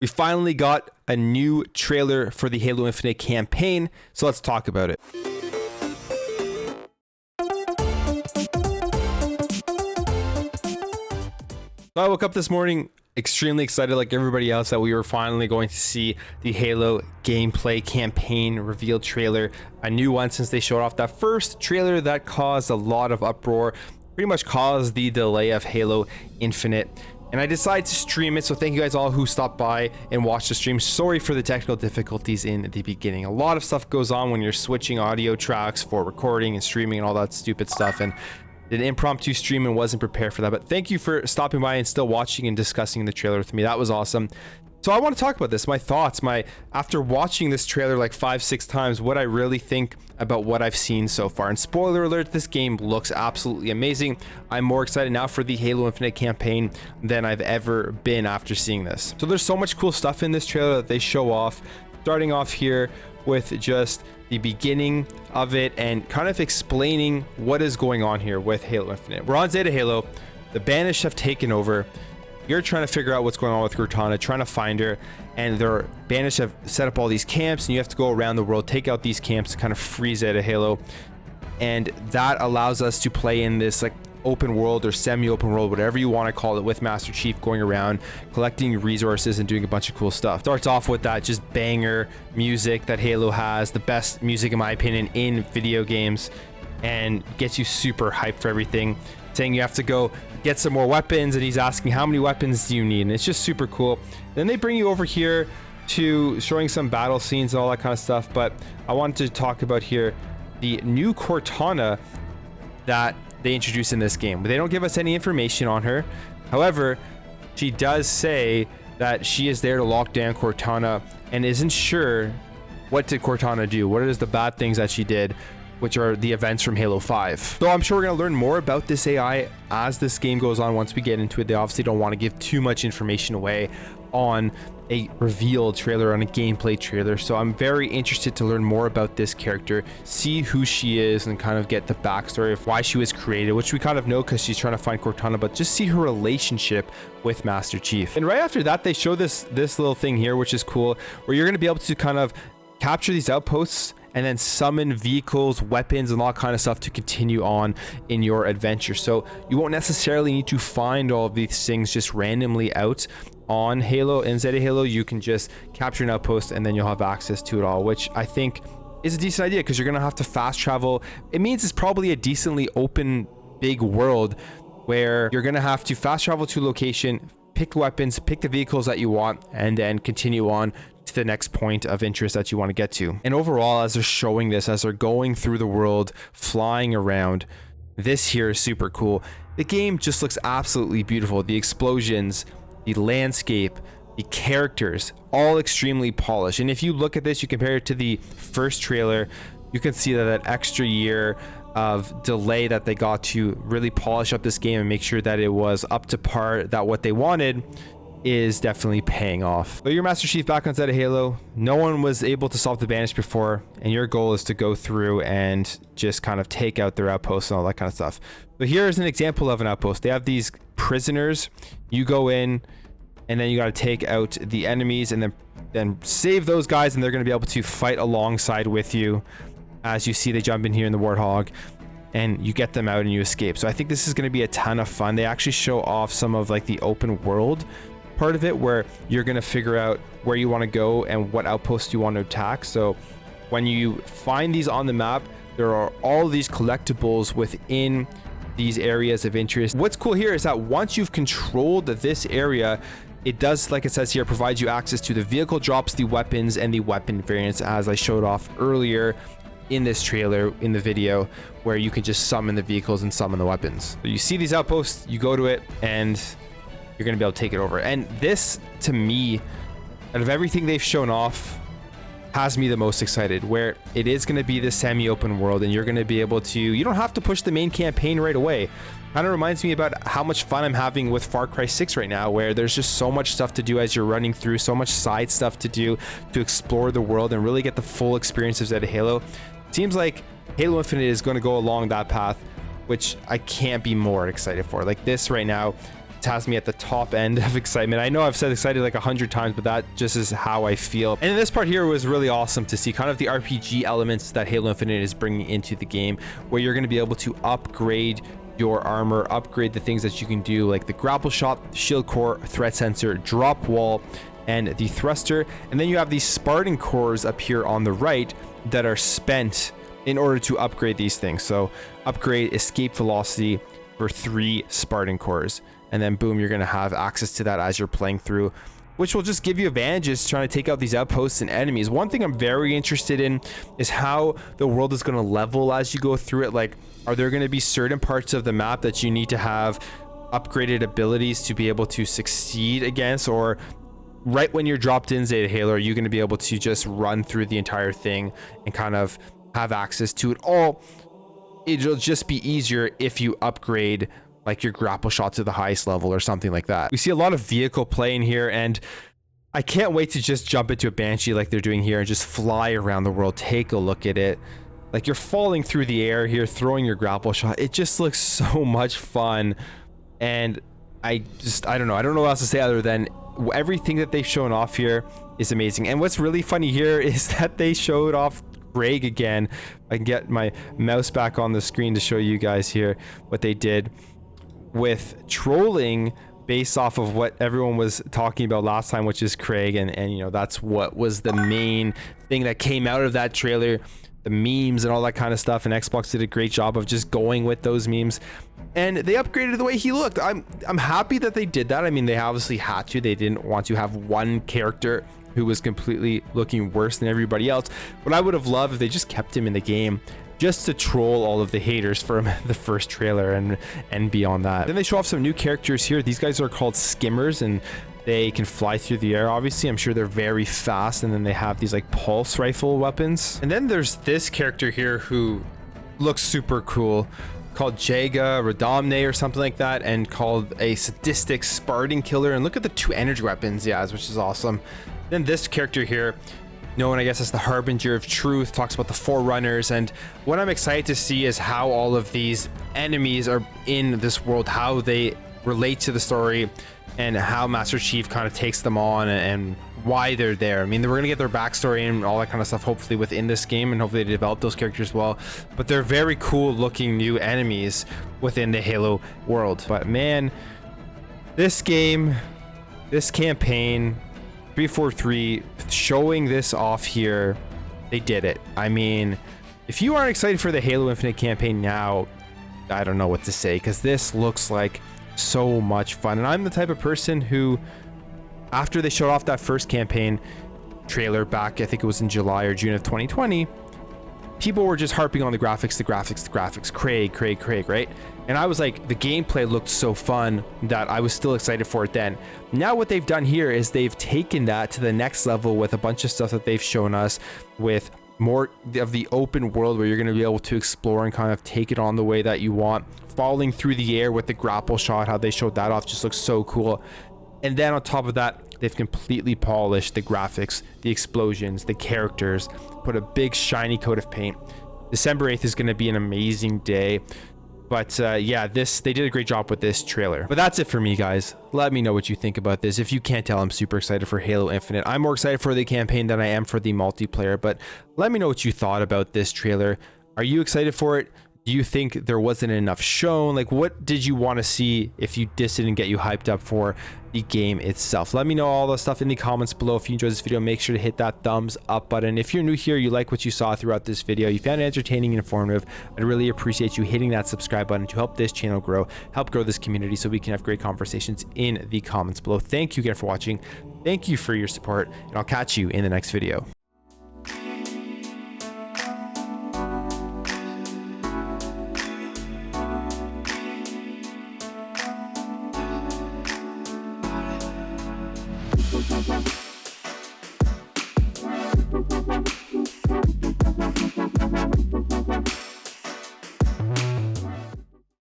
We finally got a new trailer for the Halo Infinite campaign, so let's talk about it. So I woke up this morning extremely excited, like everybody else, that we were finally going to see the Halo gameplay campaign reveal trailer, a new one since they showed off that first trailer that caused a lot of uproar, pretty much caused the delay of Halo Infinite. And I decided to stream it, so thank you guys all who stopped by and watched the stream. Sorry for the technical difficulties in the beginning. A lot of stuff goes on when you're switching audio tracks for recording and streaming and all that stupid stuff, and did an impromptu stream and wasn't prepared for that. But thank you for stopping by and still watching and discussing the trailer with me. That was awesome. So I want to talk about this, my thoughts, after watching this trailer like 5-6 times, what I really think about what I've seen so far. And spoiler alert, this game looks absolutely amazing. I'm more excited now for the Halo Infinite campaign than I've ever been after seeing this. So there's so much cool stuff in this trailer that they show off, starting off here with just the beginning of it and kind of explaining what is going on here with Halo Infinite. We're on Zeta Halo, the Banished have taken over. You're trying to figure out what's going on with Cortana, trying to find her, and their Banished have set up all these camps, and you have to go around the world, take out these camps to kind of free Zeta Halo. And that allows us to play in this like open world or semi-open world, whatever you want to call it, with Master Chief going around collecting resources and doing a bunch of cool stuff. Starts off with that just banger music that Halo has, the best music in my opinion in video games, and gets you super hyped for everything, saying you have to go get some more weapons, and he's asking how many weapons do you need, and it's just super cool. Then they bring you over here to showing some battle scenes and all that kind of stuff, but I wanted to talk about here the new Cortana that they introduced in this game. They don't give us any information on her. However, she does say that she is there to lock down Cortana and isn't sure what did Cortana do, what is the bad things that she did, which are the events from Halo 5. So I'm sure we're going to learn more about this AI as this game goes on. Once we get into it, they obviously don't want to give too much information away on a reveal trailer, on a gameplay trailer. So I'm very interested to learn more about this character, see who she is, and kind of get the backstory of why she was created, which we kind of know because she's trying to find Cortana, but just see her relationship with Master Chief. And right after that, they show this little thing here, which is cool, where you're going to be able to kind of capture these outposts and then summon vehicles, weapons, and all kind of stuff to continue on in your adventure. So you won't necessarily need to find all of these things just randomly out on Halo. In Zeta Halo, you can just capture an outpost and then you'll have access to it all, which I think is a decent idea because you're going to have to fast travel. It means it's probably a decently open, big world where you're going to have to fast travel to a location, pick weapons, pick the vehicles that you want, and then continue on to the next point of interest that you want to get to. And overall, as they're showing this, as they're going through the world, flying around, this here is super cool. The game just looks absolutely beautiful. The explosions, the landscape, the characters, all extremely polished. And if you look at this, you compare it to the first trailer, you can see that extra year of delay that they got to really polish up this game and make sure that it was up to par, that what they wanted is definitely paying off. But you're Master Chief back on Zeta Halo. No one was able to solve the Banished before, and your goal is to go through and just kind of take out their outposts and all that kind of stuff. But here's an example of an outpost. They have these prisoners. You go in, and then you got to take out the enemies, and then save those guys, and they're going to be able to fight alongside with you. As you see, they jump in here in the Warthog, and you get them out and you escape. So I think this is going to be a ton of fun. They actually show off some of like the open world part of it, where you're going to figure out where you want to go and what outposts you want to attack. So when you find these on the map, there are all these collectibles within these areas of interest. What's cool here is that once you've controlled this area, it does, like it says here, provides you access to the vehicle drops, the weapons, and the weapon variants, as I showed off earlier in this trailer, in the video, where you can just summon the vehicles and summon the weapons. So you see these outposts, you go to it, and you're going to be able to take it over. And this, to me, out of everything they've shown off, has me the most excited, where it is going to be this semi-open world, and you're going to be able to, you don't have to push the main campaign right away. Kind of reminds me about how much fun I'm having with Far Cry 6 right now, where there's just so much stuff to do as you're running through, so much side stuff to do to explore the world and really get the full experience of Zeta Halo. Seems like Halo Infinite is going to go along that path, which I can't be more excited for. Like this right now, has me at the top end of excitement. I know I've said excited like 100 times, but that just is how I feel. And this part here was really awesome to see, kind of the RPG elements that Halo Infinite is bringing into the game, where you're going to be able to upgrade your armor, upgrade the things that you can do, like the grapple shot, shield core, threat sensor, drop wall, and the thruster. And then you have these Spartan cores up here on the right that are spent in order to upgrade these things. So upgrade escape velocity for 3 Spartan cores, and then boom, you're going to have access to that as you're playing through, which will just give you advantages trying to take out these outposts and enemies. One thing I'm very interested in is how the world is going to level as you go through it. Like, are there going to be certain parts of the map that you need to have upgraded abilities to be able to succeed against, or right when you're dropped in Zeta Halo, are you going to be able to just run through the entire thing and kind of have access to it all? It'll just be easier if you upgrade like your grapple shot to the highest level or something like that. We see a lot of vehicle play in here, and I can't wait to just jump into a Banshee like they're doing here and just fly around the world. Take a look at it. Like, you're falling through the air here, throwing your grapple shot. It just looks so much fun. And I don't know. I don't know what else to say other than everything that they've shown off here is amazing. And what's really funny here is that they showed off Craig again. I can get my mouse back on the screen to show you guys here what they did with trolling based off of what everyone was talking about last time, which is Craig. And you know, that's what was the main thing that came out of that trailer, the memes and all that kind of stuff. And Xbox did a great job of just going with those memes, and they upgraded the way he looked. I'm happy that they did that. I mean, they obviously had to. They didn't want to have one character who was completely looking worse than everybody else. But I would have loved if they just kept him in the game, just to troll all of the haters from the first trailer and beyond that. Then they show off some new characters here. These guys are called skimmers, and they can fly through the air. Obviously, I'm sure they're very fast. And then they have these like pulse rifle weapons. And then there's this character here who looks super cool, called Jaga Radomne or something like that, and called a sadistic Spartan killer. And look at the 2 energy weapons, yeah, which is awesome. Then this character here, known I guess as the Harbinger of Truth, talks about the Forerunners. And what I'm excited to see is how all of these enemies are in this world, how they relate to the story, and how Master Chief kind of takes them on and why they're there. I mean, we're gonna get their backstory and all that kind of stuff hopefully within this game, and hopefully they develop those characters well. But they're very cool looking new enemies within the Halo world. But man, this game, this campaign, 343 showing this off here, they did it. I mean, if you aren't excited for the Halo Infinite campaign now, I don't know what to say, because this looks like so much fun. And I'm the type of person who, after they showed off that first campaign trailer back, I think it was in July or June of 2020, people were just harping on the graphics, Craig, right? And I was like, the gameplay looked so fun that I was still excited for it then. Now what they've done here is they've taken that to the next level with a bunch of stuff that they've shown us, with more of the open world where you're going to be able to explore and kind of take it on the way that you want. Falling through the air with the grapple shot, how they showed that off, just looks so cool. And then on top of that, they've completely polished the graphics, the explosions, the characters, put a big shiny coat of paint. December 8th is going to be an amazing day. But yeah, they did a great job with this trailer. But that's it for me, guys. Let me know what you think about this. If you can't tell, I'm super excited for Halo Infinite. I'm more excited for the campaign than I am for the multiplayer. But let me know what you thought about this trailer. Are you excited for it? Do you think there wasn't enough shown? Like, what did you want to see if this didn't get you hyped up for the game itself? Let me know all the stuff in the comments below. If you enjoyed this video, make sure to hit that thumbs up button. If you're new here, you like what you saw throughout this video, you found it entertaining and informative, I'd really appreciate you hitting that subscribe button to help this channel grow, help grow this community, so we can have great conversations in the comments below. Thank you again for watching. Thank you for your support, and I'll catch you in the next video. We'll be right back.